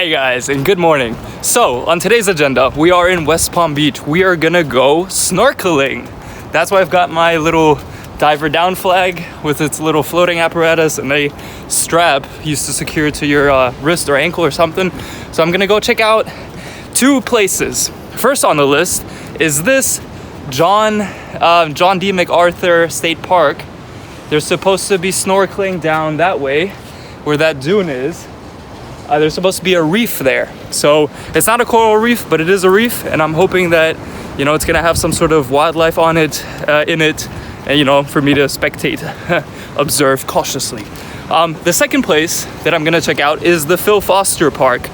Hey guys, and good morning. So, on today's agenda, we are in West Palm Beach. We are gonna go snorkeling. That's why I've got my little diver down flag with its little floating apparatus and a strap used to secure to your wrist or ankle or something. So I'm gonna go check out two places. First on the list is this John D. MacArthur State Park. There's supposed to be snorkeling down that way where that dune is. There's supposed to be a reef there. So it's not a coral reef, but it is a reef, and I'm hoping that, you know, it's gonna have some sort of wildlife on it, in it, and, you know, for me to spectate, observe cautiously. The second place that I'm gonna check out is the Phil Foster Park,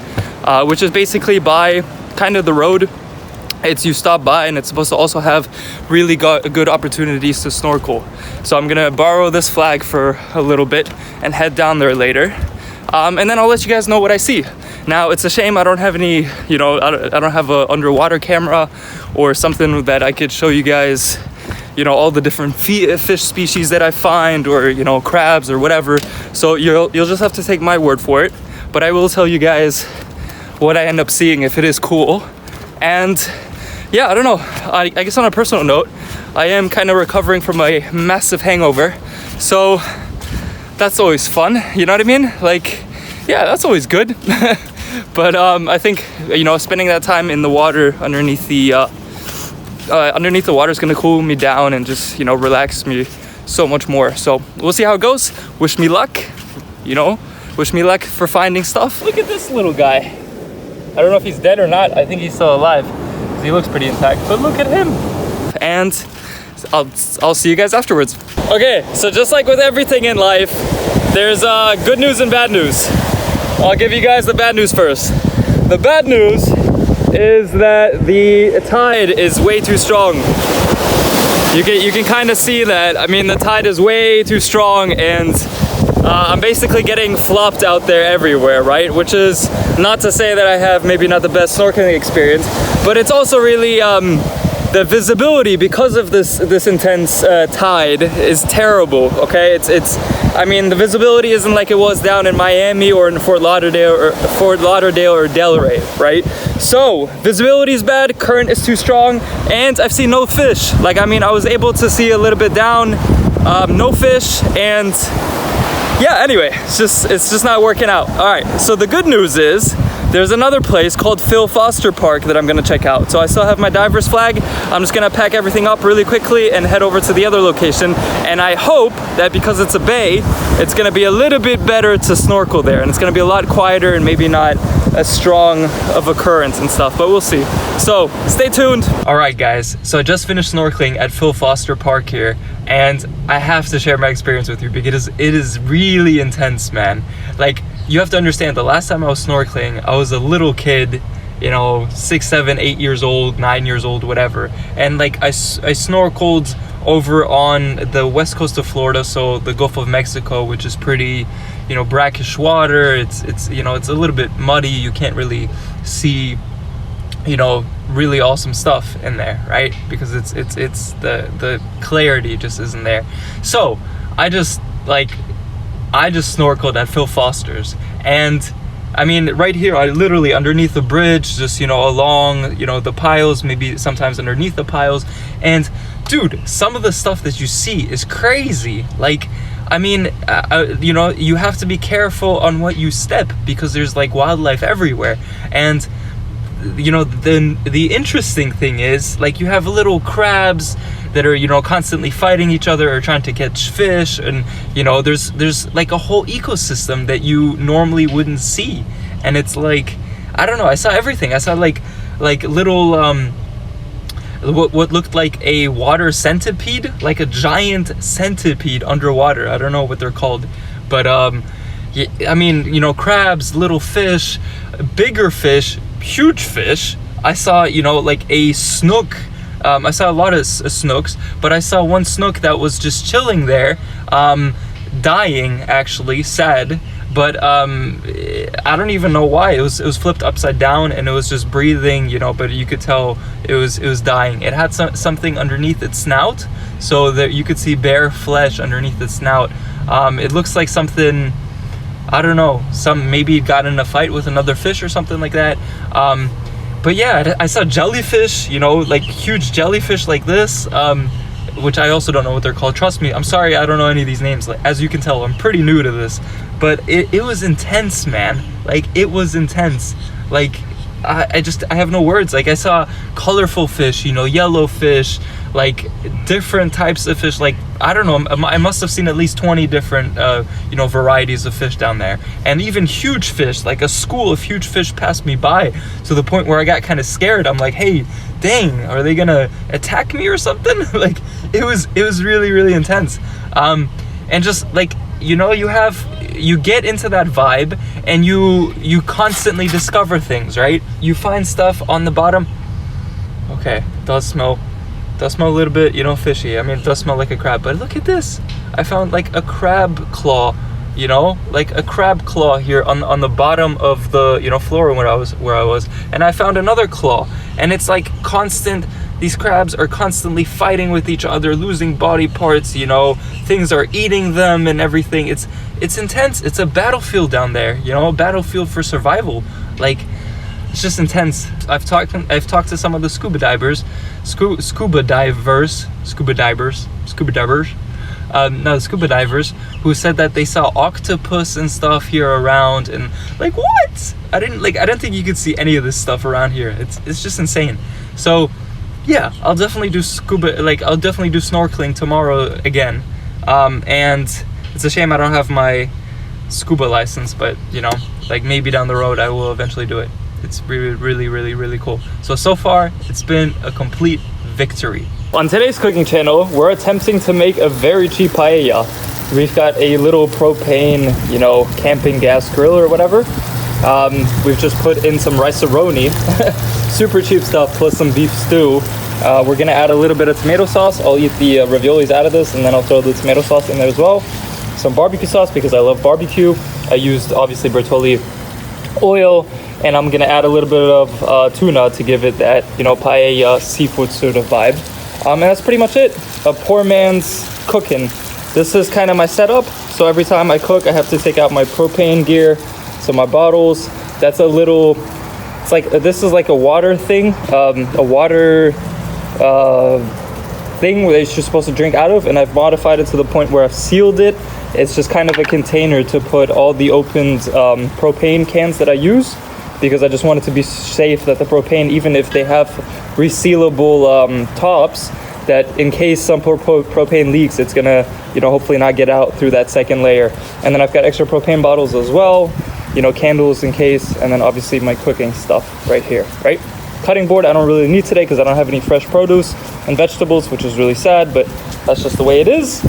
which is basically by kind of the road. You stop by, and it's supposed to also have really good opportunities to snorkel. So I'm gonna borrow this flag for a little bit and head down there later. And then I'll let you guys know what I see. Now, it's a shame I don't have any, you know, I don't have an underwater camera or something that I could show you guys, you know, all the different fish species that I find, or, you know, crabs or whatever. So you'll just have to take my word for it. But I will tell you guys what I end up seeing if it is cool. And yeah, I don't know. I guess on a personal note, I am kind of recovering from a massive hangover. So that's always fun, you know what I mean? Like, yeah, that's always good. But I think, you know, spending that time in the water underneath the water is gonna cool me down and just, you know, relax me so much more. So we'll see how it goes. Wish me luck, you know, wish me luck for finding stuff. Look at this little guy. I don't know if he's dead or not. I think he's still alive. He looks pretty intact, but look at him. And I'll see you guys afterwards. Okay, so just like with everything in life, there's good news and bad news. I'll give you guys the bad news first. The bad news is that the tide is way too strong. You can kind of see that. I mean, the tide is way too strong, and I'm basically getting flopped out there everywhere, right? Which is not to say that I have maybe not the best snorkeling experience, but it's also really the visibility, because of this intense tide, is terrible. Okay, I mean, the visibility isn't like it was down in Miami or in Fort Lauderdale or Delray, right? So visibility is bad, current is too strong, and I've seen no fish. Like, I mean, I was able to see a little bit down, no fish, and yeah, anyway, it's just not working out. All right, so the good news is there's another place called Phil Foster Park that I'm gonna check out. So I still have my diver's flag. I'm just gonna pack everything up really quickly and head over to the other location. And I hope that because it's a bay, it's gonna be a little bit better to snorkel there. And it's gonna be a lot quieter and maybe not as strong of a current and stuff, but we'll see. So stay tuned. All right, guys, so I just finished snorkeling at Phil Foster Park here, and I have to share my experience with you because it is really intense, man. Like, you have to understand, the last time I was snorkeling, I was a little kid, you know, 6, 7, 8 years old, 9 years old, whatever. And like, I snorkeled over on the west coast of Florida, so the Gulf of Mexico, which is pretty, you know, brackish water. It's you know, it's a little bit muddy. You can't really see, you know, really awesome stuff in there, right? Because it's the clarity just isn't there. So I just snorkeled at Phil Foster's, and I mean, right here, I literally underneath the bridge, just, you know, along, you know, the piles, maybe sometimes underneath the piles. And dude, some of the stuff that you see is crazy. Like, I mean, you know, you have to be careful on what you step because there's like wildlife everywhere. And you know, the interesting thing is, like, you have little crabs that are, you know, constantly fighting each other or trying to catch fish, and, you know, there's like a whole ecosystem that you normally wouldn't see. And it's like, I don't know, I saw everything. I saw like little what looked like a water centipede, like a giant centipede underwater. I don't know what they're called, but yeah, I mean, you know, crabs, little fish, bigger fish, huge fish. I saw, you know, like a snook. I saw a lot of snooks, but I saw one snook that was just chilling there, dying, actually, sad. But I don't even know why. It was flipped upside down, and it was just breathing, you know, but you could tell it was dying. It had something underneath its snout, so that you could see bare flesh underneath its snout. It looks like something I don't know, maybe got in a fight with another fish or something like that. But yeah, I saw jellyfish, you know, like huge jellyfish like this, which I also don't know what they're called. Trust me, I'm sorry, I don't know any of these names. Like, as you can tell, I'm pretty new to this, but it was intense, man. Like, it was intense. Like, I have no words. Like, I saw colorful fish, you know, yellow fish, like different types of fish. Like, I don't know, I must have seen at least 20 different you know, varieties of fish down there, and even huge fish. Like, a school of huge fish passed me by, to the point where I got kind of scared. I'm like, hey, dang, are they gonna attack me or something? Like, it was really, really intense. And just like, you know, you get into that vibe, and you constantly discover things, right? You find stuff on the bottom. Okay, it does smell a little bit, you know, fishy. I mean, it does smell like a crab, but look at this. I found like a crab claw, you know, like a crab claw here on the bottom of the, you know, floor where I was, and I found another claw, and it's like constant. These crabs are constantly fighting with each other, losing body parts, you know, things are eating them and everything. It's intense. It's a battlefield down there, you know, a battlefield for survival. Like, it's just intense. I've talked to some of the scuba divers, who said that they saw octopus and stuff here around, and like, what? I didn't think you could see any of this stuff around here. It's just insane. So yeah, I'll definitely do snorkeling tomorrow again. And it's a shame I don't have my scuba license, but you know, like, maybe down the road I will eventually do it. It's really, really, really, really cool. So far, it's been a complete victory. On today's cooking channel, we're attempting to make a very cheap paella. We've got a little propane, you know, camping gas grill or whatever. We've just put in some rice-a-roni, super cheap stuff, plus some beef stew. We're gonna add a little bit of tomato sauce. I'll eat the raviolis out of this, and then I'll throw the tomato sauce in there as well. Some barbecue sauce, because I love barbecue. I used, obviously, Bertolli oil, and I'm gonna add a little bit of tuna to give it that, you know, paella seafood sort of vibe. And that's pretty much it. A poor man's cooking. This is kind of my setup. So every time I cook, I have to take out my propane gear. So my bottles, that's a little, it's like, this is like a water thing, a water thing where you're supposed to drink out of, and I've modified it to the point where I've sealed it. It's just kind of a container to put all the opened propane cans that I use, because I just want it to be safe that the propane, even if they have resealable tops, that in case some propane leaks, it's gonna, you know, hopefully not get out through that second layer. And then I've got extra propane bottles as well, you know, candles in case, and then obviously my cooking stuff right here, right? Cutting board I don't really need today because I don't have any fresh produce and vegetables, which is really sad, but that's just the way it is.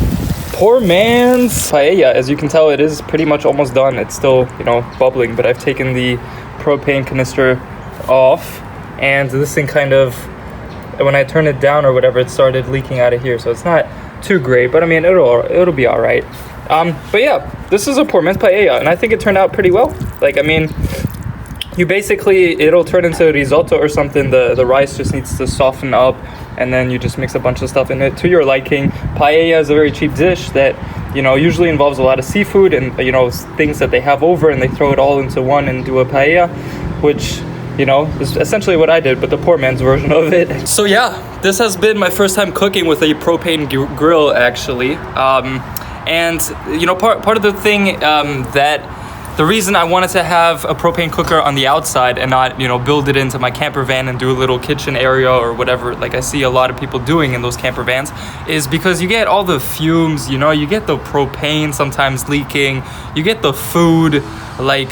Poor man's paella. As you can tell, it is pretty much almost done. It's still, you know, bubbling, but I've taken the propane canister off, and this thing kind of, when I turn it down or whatever, it started leaking out of here, so it's not too great, but I mean, it'll be all right. But yeah, this is a poor man's paella, and I think it turned out pretty well. Like, I mean, you basically, it'll turn into a risotto or something. The rice just needs to soften up, and then you just mix a bunch of stuff in it to your liking. Paella is a very cheap dish that, you know, usually involves a lot of seafood and, you know, things that they have over, and they throw it all into one and do a paella, which, you know, is essentially what I did, but the poor man's version of it. So yeah, this has been my first time cooking with a propane grill, actually. And, you know, part of the thing that the reason I wanted to have a propane cooker on the outside and not, you know, build it into my camper van and do a little kitchen area or whatever, like I see a lot of people doing in those camper vans, is because you get all the fumes, you know, you get the propane sometimes leaking, you get the food, like,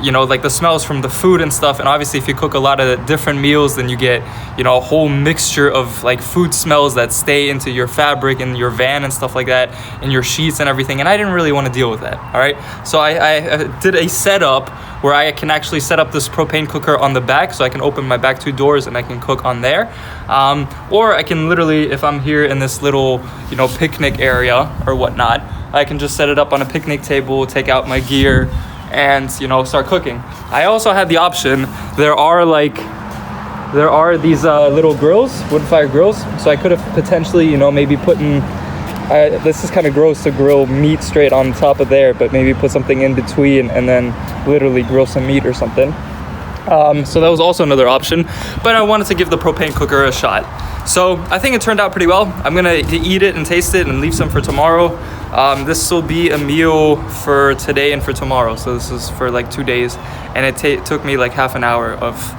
you know, like the smells from the food and stuff. And obviously if you cook a lot of different meals, then you get, you know, a whole mixture of like food smells that stay into your fabric and your van and stuff like that, and your sheets and everything. And I didn't really want to deal with that. All right. So I did a setup where I can actually set up this propane cooker on the back, so I can open my back two doors and I can cook on there. Or I can literally, if I'm here in this little, you know, picnic area or whatnot, I can just set it up on a picnic table, take out my gear, and, you know, start cooking. I also had the option, there are these little grills, wood fire grills, so I could have potentially, you know, maybe put in This is kind of gross to grill meat straight on top of there, but maybe put something in between and then literally grill some meat or something. So that was also another option, but I wanted to give the propane cooker a shot. So I think it turned out pretty well. I'm gonna eat it and taste it and leave some for tomorrow. This will be a meal for today and for tomorrow. So this is for like 2 days, and it took me like half an hour of,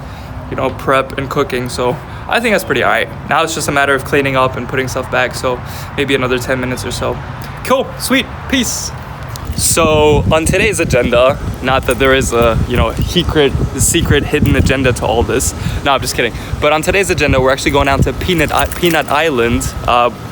you know, prep and cooking. So I think that's pretty all right. Now it's just a matter of cleaning up and putting stuff back. So maybe another 10 minutes or so. Cool, sweet, peace. So on today's agenda, not that there is a, you know, secret hidden agenda to all this. No, I'm just kidding. But on today's agenda, we're actually going down to Peanut Island,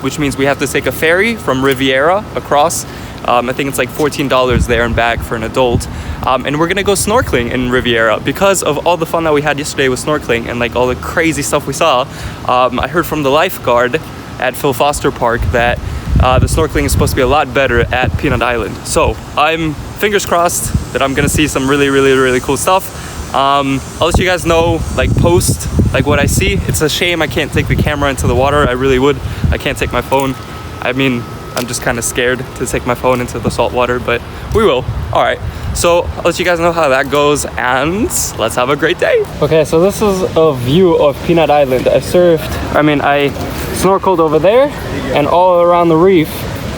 which means we have to take a ferry from Riviera across. I think it's like $14 there and back for an adult. And we're gonna go snorkeling in Riviera because of all the fun that we had yesterday with snorkeling and like all the crazy stuff we saw. I heard from the lifeguard at Phil Foster Park that the snorkeling is supposed to be a lot better at Peanut Island. So I'm fingers crossed that I'm gonna see some really cool stuff. I'll let you guys know, like post like what I see. It's a shame I can't take the camera into the water. I really would. I can't take my phone. I mean, I'm just kind of scared to take my phone into the salt water, but we will. All right, so I'll let you guys know how that goes, and let's have a great day. Okay, so this is a view of Peanut Island. I snorkeled over there and all around the reef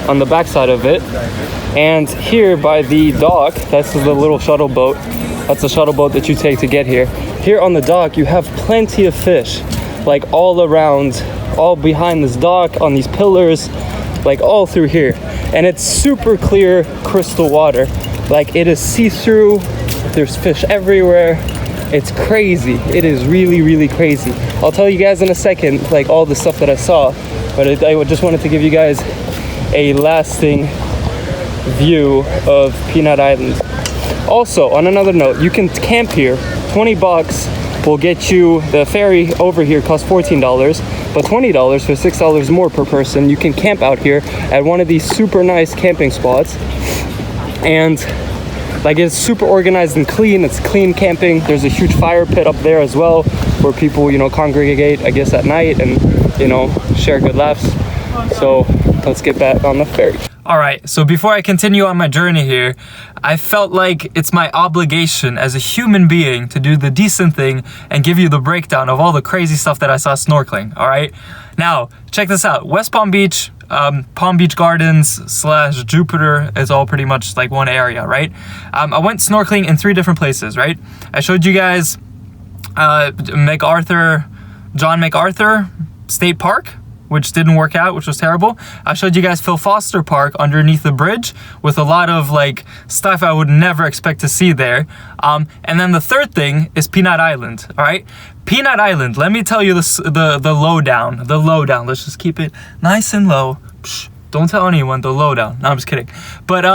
on the backside of it. And here by the dock, that's the little shuttle boat. That's the shuttle boat that you take to get here. Here on the dock, you have plenty of fish, like all around, all behind this dock, on these pillars, like all through here. And it's super clear, crystal water. Like it is see-through, there's fish everywhere. It's crazy. It is really crazy. I'll tell you guys in a second, like all the stuff that I saw, but I just wanted to give you guys a lasting view of Peanut Island. Also, on another note, you can camp here. 20 bucks will get you, the ferry over here costs $14, but $20 for $6 more per person. You can camp out here at one of these super nice camping spots. And like it's super organized and clean. It's clean camping. There's a huge fire pit up there as well where people, you know, congregate, I guess, at night and, you know, share good laughs. So let's get back on the ferry. All right, so before I continue on my journey here, I felt like it's my obligation as a human being to do the decent thing and give you the breakdown of all the crazy stuff that I saw snorkeling, all right? Now, check this out. West Palm Beach, Palm Beach Gardens / Jupiter is all pretty much like one area, right? I went snorkeling in 3 different places, right? I showed you guys John MacArthur State Park, which didn't work out, which was terrible. I showed you guys Phil Foster Park underneath the bridge with a lot of like stuff I would never expect to see there. And then the third thing is Peanut Island, all right? Peanut Island, let me tell you the lowdown. The lowdown, let's just keep it nice and low. Psh, don't tell anyone, the lowdown. No, I'm just kidding. But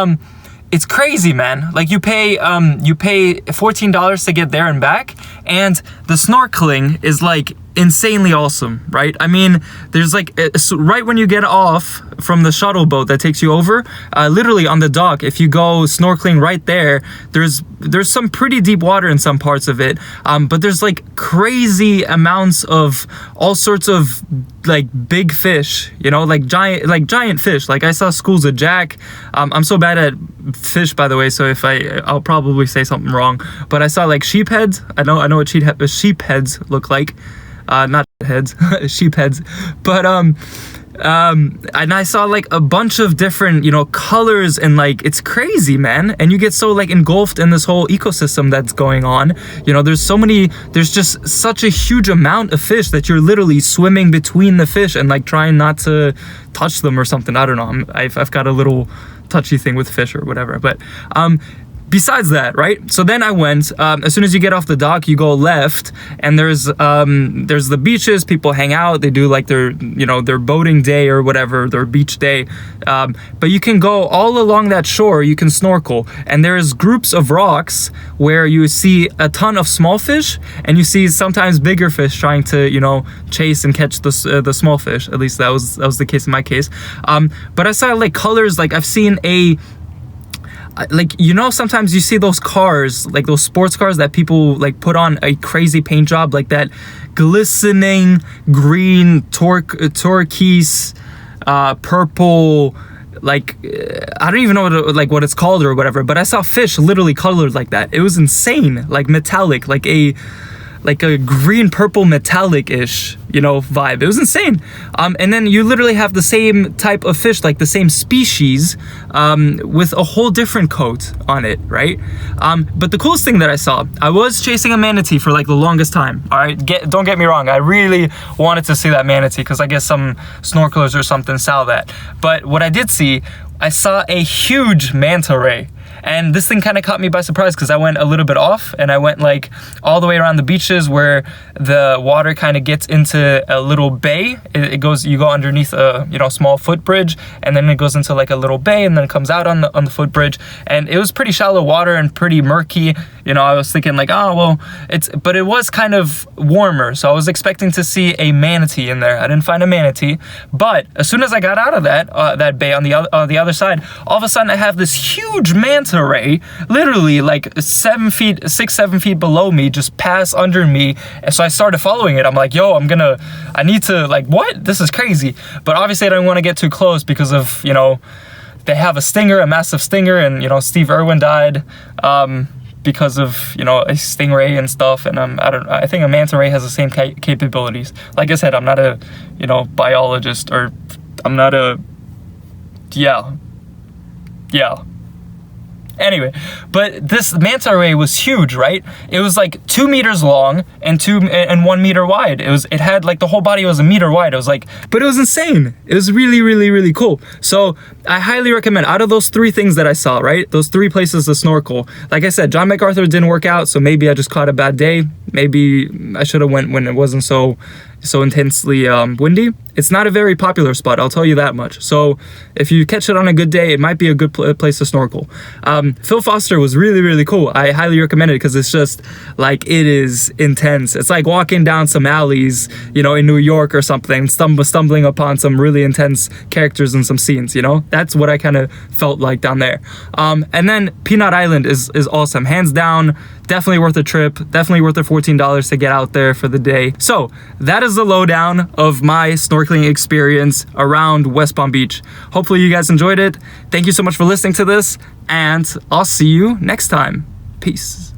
it's crazy, man. Like you pay $14 to get there and back, and the snorkeling is like insanely awesome, right? I mean, there's like right when you get off from the shuttle boat that takes you over, literally on the dock, if you go snorkeling right there, there's some pretty deep water in some parts of it, but there's like crazy amounts of all sorts of like big fish, you know, like giant fish. Like I saw schools of jack. I'm so bad at fish, by the way, so if I'll probably say something wrong, but I saw like sheep heads. I know what sheep heads look like. Not heads, sheep heads, but and I saw like a bunch of different, you know, colors, and like it's crazy, man. And you get so like engulfed in this whole ecosystem that's going on. You know, there's just such a huge amount of fish that you're literally swimming between the fish and like trying not to touch them or something. I don't know. I've got a little touchy thing with fish or whatever, but besides that, right? So then I went, as soon as you get off the dock, you go left, and there's the beaches. People hang out. They do like their boating day or whatever, their beach day. But you can go all along that shore. You can snorkel, and there's groups of rocks where you see a ton of small fish, and you see sometimes bigger fish trying to, you know, chase and catch the small fish. At least that was the case in my case. But I saw like colors. Like I've seen like, you know, sometimes you see those cars, like those sports cars that people like put on a crazy paint job, like that glistening green turquoise purple, like I don't even know what it's called or whatever, but I saw fish literally colored like that. It was insane, like metallic, like a green purple metallic-ish, vibe. It was insane. And then you literally have the same type of fish, like the same species, with a whole different coat on it, right? But the coolest thing that I saw, I was chasing a manatee for like the longest time. All right, don't get me wrong, I really wanted to see that manatee because I guess some snorkelers or something saw that. But what I did see, I saw a huge manta ray. And this thing kind of caught me by surprise because I went a little bit off and I went like all the way around the beaches where the water kind of gets into a little bay. You go underneath a small footbridge, and then it goes into like a little bay and then it comes out on the footbridge. And it was pretty shallow water and pretty murky. I was thinking like, oh, well, but it was kind of warmer. So I was expecting to see a manatee in there. I didn't find a manatee, but as soon as I got out of that bay on the other side, all of a sudden I have this huge manta ray, literally like 7 feet below me, just pass under me. And so I started following it. I'm like, yo, I need to, like, what? This is crazy. But obviously I don't want to get too close because of, they have a massive stinger, and, Steve Irwin died, because of, a stingray and stuff. And I think a manta ray has the same capabilities. Like I said, I'm not a, biologist, or I'm not a, yeah. Anyway, but this manta ray was huge, right? It was like 2 meters long and 1 meter wide. It had like the whole body was a meter wide. It was like, but it was insane. It was really, really, really cool. So I highly recommend, out of those 3 things that I saw, right? Those 3 places to snorkel. Like I said, John MacArthur didn't work out, so maybe I just caught a bad day. Maybe I should have went when it wasn't so intensely windy. It's not a very popular spot, I'll tell you that much. So if you catch it on a good day, it might be a good place to snorkel. Phil Foster was really, really cool. I highly recommend it because it's just like, it is intense. It's like walking down some alleys, in New York or something, stumbling upon some really intense characters and some scenes, That's what I kind of felt like down there. And then Peanut Island is awesome. Hands down, definitely worth a trip. Definitely worth the $14 to get out there for the day. So that is the lowdown of my snorkeling experience around West Palm Beach. Hopefully you guys enjoyed it. Thank you so much for listening to this, and I'll see you next time. Peace.